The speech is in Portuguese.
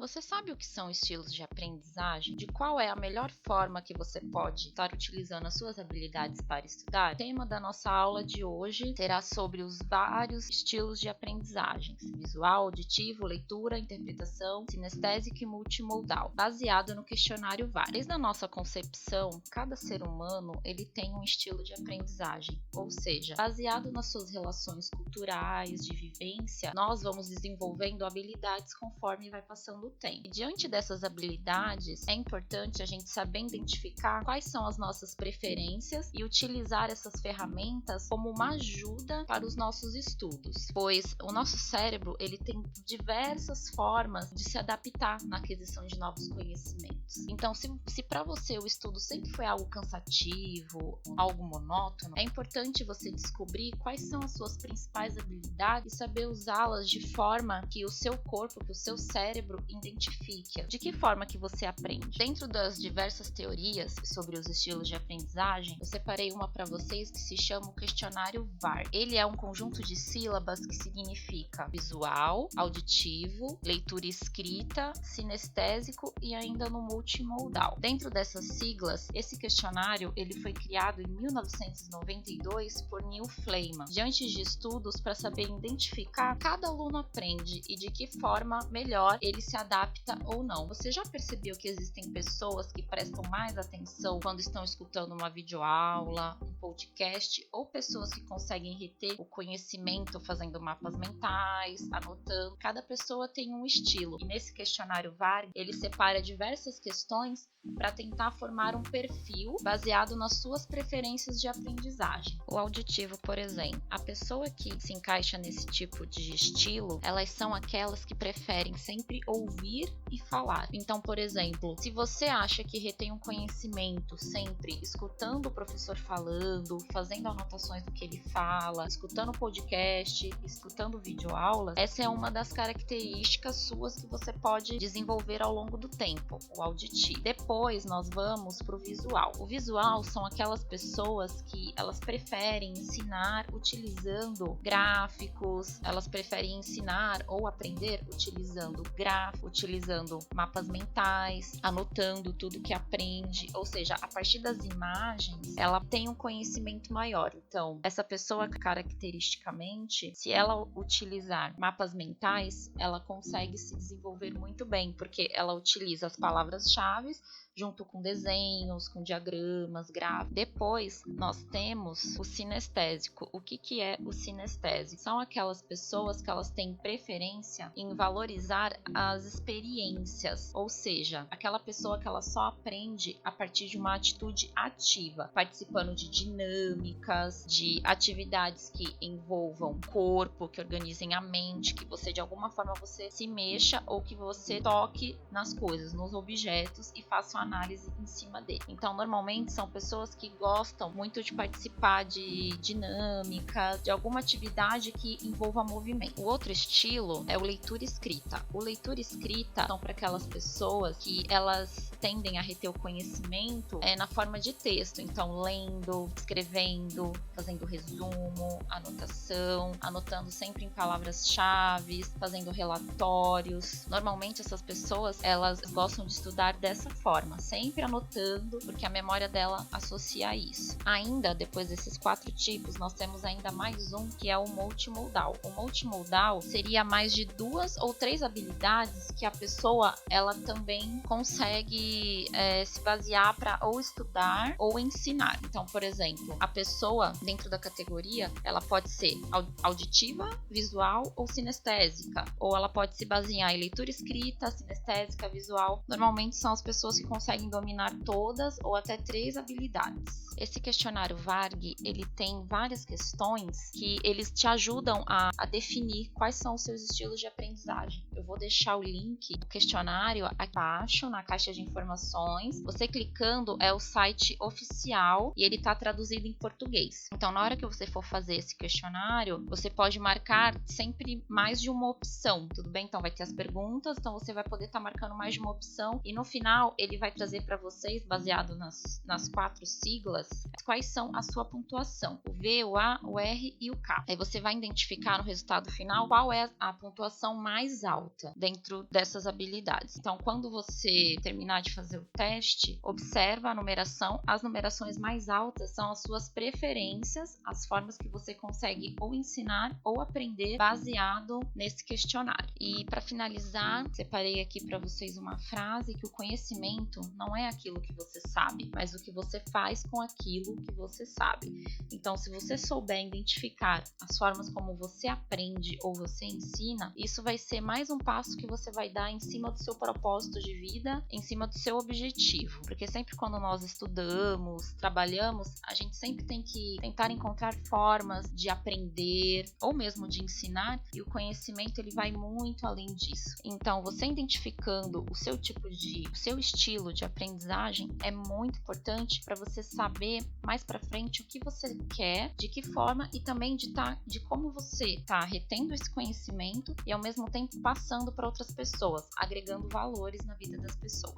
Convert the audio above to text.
Você sabe o que são estilos de aprendizagem? De qual é a melhor forma que você pode estar utilizando as suas habilidades para estudar? O tema da nossa aula de hoje será sobre os vários estilos de aprendizagem: visual, auditivo, leitura, interpretação, sinestésico e multimodal, baseado no questionário VAR. Desde a nossa concepção, cada ser humano ele tem um estilo de aprendizagem, ou seja, baseado nas suas relações culturais, de vivência, nós vamos desenvolvendo habilidades conforme vai passando o tempo. E diante dessas habilidades, é importante a gente saber identificar quais são as nossas preferências e utilizar essas ferramentas como uma ajuda para os nossos estudos, pois o nosso cérebro ele tem diversas formas de se adaptar na aquisição de novos conhecimentos. Então, se para você o estudo sempre foi algo cansativo, algo monótono, é importante você descobrir quais são as suas principais habilidades e saber usá-las de forma que o seu corpo, que o seu cérebro identifique. De que forma que você aprende? Dentro das diversas teorias sobre os estilos de aprendizagem, eu separei uma para vocês que se chama o questionário VAR. Ele é um conjunto de sílabas que significa visual, auditivo, leitura escrita, sinestésico e ainda no multimodal. Dentro dessas siglas, esse questionário ele foi criado em 1992 por Neil Flayman, diante de estudos para saber identificar cada aluno aprende e de que forma melhor ele se adapta ou não. Você já percebeu que existem pessoas que prestam mais atenção quando estão escutando uma videoaula, um podcast, ou pessoas que conseguem reter o conhecimento fazendo mapas mentais, anotando? Cada pessoa tem um estilo, e nesse questionário VAR ele separa diversas questões para tentar formar um perfil baseado nas suas preferências de aprendizagem. O auditivo, por exemplo, a pessoa que se encaixa nesse tipo de estilo, elas são aquelas que preferem sempre ouvir e falar. Então, por exemplo, se você acha que retém um conhecimento sempre escutando o professor falando, fazendo anotações do que ele fala, escutando podcast, escutando videoaula, essa é uma das características suas que você pode desenvolver ao longo do tempo, o auditivo. Depois nós vamos para o visual. O visual são aquelas pessoas que elas preferem ensinar utilizando gráficos, elas preferem ensinar ou aprender utilizando gráficos, utilizando mapas mentais, anotando tudo que aprende, ou seja, a partir das imagens, ela tem um conhecimento maior. Então, essa pessoa caracteristicamente, se ela utilizar mapas mentais, ela consegue se desenvolver muito bem, porque ela utiliza as palavras-chave junto com desenhos, com diagramas, gráficos. Depois, nós temos o sinestésico. O que é o sinestésico? São aquelas pessoas que elas têm preferência em valorizar as experiências, ou seja, aquela pessoa que ela só aprende a partir de uma atitude ativa, participando de dinâmicas, de atividades que envolvam o corpo, que organizem a mente, que você de alguma forma você se mexa ou que você toque nas coisas, nos objetos e faça uma análise em cima dele. Então, normalmente são pessoas que gostam muito de participar de dinâmica, de alguma atividade que envolva movimento. O outro estilo é o leitura escrita. O leitura escrita são para aquelas pessoas que elas tendem a reter o conhecimento na forma de texto. Então, lendo, escrevendo, fazendo resumo, anotação, anotando sempre em palavras-chave, fazendo relatórios. Normalmente essas pessoas, elas gostam de estudar dessa forma, sempre anotando, porque a memória dela associa a isso. Ainda, depois desses 4 tipos, nós temos ainda mais um, que é o multimodal. O multimodal seria mais de 2 ou 3 habilidades que a pessoa, ela também consegue se basear para ou estudar ou ensinar. Então, por exemplo, a pessoa, dentro da categoria, ela pode ser auditiva, visual ou sinestésica, ou ela pode se basear em leitura escrita, sinestésica, visual. Normalmente são as pessoas que conseguem dominar todas ou até 3 habilidades. Esse questionário VARG, ele tem várias questões que eles te ajudam a definir quais são os seus estilos de aprendizagem. Eu vou deixar o link do questionário aqui abaixo, na caixa de informações. Você clicando é o site oficial e ele está traduzido em português. Então, na hora que você for fazer esse questionário, você pode marcar sempre mais de uma opção, tudo bem? Então, vai ter as perguntas, então você vai poder estar marcando mais de uma opção e no final ele vai trazer para vocês, baseado nas 4 siglas, quais são a sua pontuação, o V, o A, o R e o K. Aí você vai identificar no resultado final qual é a pontuação mais alta dentro dessas habilidades. Então, quando você terminar de fazer o teste, observa a numeração. As numerações mais altas são as suas preferências, as formas que você consegue ou ensinar ou aprender baseado nesse questionário. E para finalizar, separei aqui para vocês uma frase que o conhecimento não é aquilo que você sabe, mas o que você faz com aquilo que você sabe. Então, se você souber identificar as formas como você aprende ou você ensina, isso vai ser mais um passo que você vai dar em cima do seu propósito de vida, em cima do seu objetivo. Porque sempre quando nós estudamos, trabalhamos, a gente sempre tem que tentar encontrar formas de aprender ou mesmo de ensinar, e o conhecimento ele vai muito além disso. Então, você identificando o seu estilo de aprendizagem é muito importante para você saber mais para frente o que você quer, de que forma e também de como você está retendo esse conhecimento e ao mesmo tempo passando para outras pessoas, agregando valores na vida das pessoas.